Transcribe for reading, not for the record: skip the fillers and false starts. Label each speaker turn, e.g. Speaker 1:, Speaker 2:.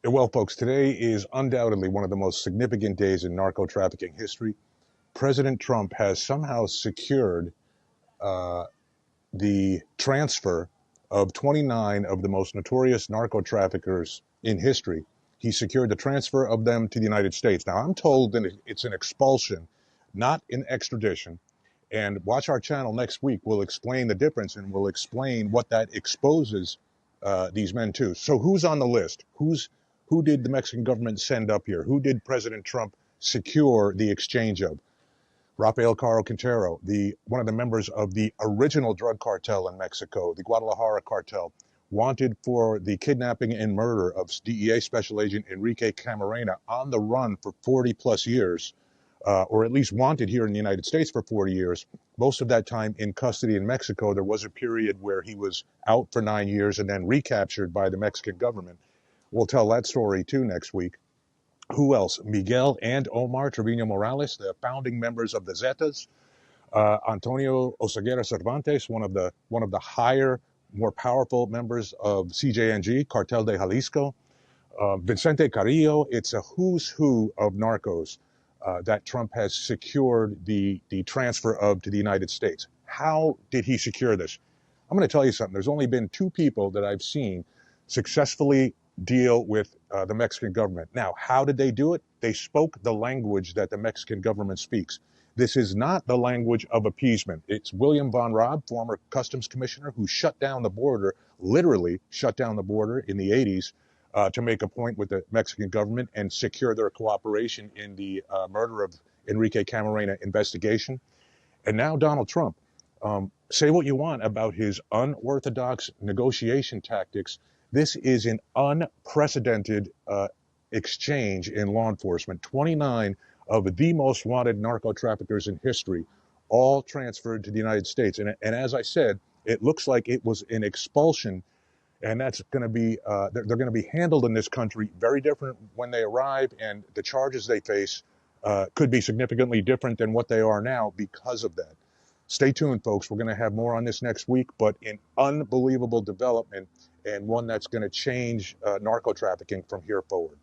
Speaker 1: Well, folks, today is undoubtedly one of the most significant days in narco trafficking history. President Trump has somehow secured uh, the transfer of 29 of the most notorious narco traffickers in history. He secured the transfer of them to the United States. Now, I'm told that it's an expulsion, not an extradition. And watch our channel next week. We'll explain the difference and we'll explain what that exposes these men to. So who's on the list? Who did the Mexican government send up here? Who did President Trump secure the exchange of? Rafael Caro-Quintero, one of the members of the original drug cartel in Mexico, the Guadalajara cartel, wanted for the kidnapping and murder of DEA Special Agent Enrique Camarena, on the run for 40 plus years, or at least wanted here in the United States for 40 years. Most of that time in custody in Mexico. There was a period where he was out for 9 years and then recaptured by the Mexican government. We'll tell that story too next week. Who else? Miguel and Omar Trevino-Morales, the founding members of the Zetas. Antonio Oseguera Cervantes, one of the higher, more powerful members of CJNG, Cartel de Jalisco. Vicente Carrillo. It's a who's who of narcos that Trump has secured the transfer of to the United States. How did he secure this? I'm going to tell you something. There's only been two people that I've seen successfully deal with the Mexican government. Now, how did they do it? They spoke the language that the Mexican government speaks. This is not the language of appeasement. It's William Von Raab, former customs commissioner, who shut down the border, literally shut down the border in the 80s to make a point with the Mexican government and secure their cooperation in the murder of Enrique Camarena investigation. And now Donald Trump. Say what you want about his unorthodox negotiation tactics. This is an unprecedented exchange in law enforcement. 29 of the most wanted narco traffickers in history, all transferred to the United States. And as I said, it looks like it was an expulsion, and that's going to be, they're going to be handled in this country very different when they arrive, and the charges they face could be significantly different than what they are now because of that. Stay tuned, folks. We're going to have more on this next week, but an unbelievable development and one that's going to change narco trafficking from here forward.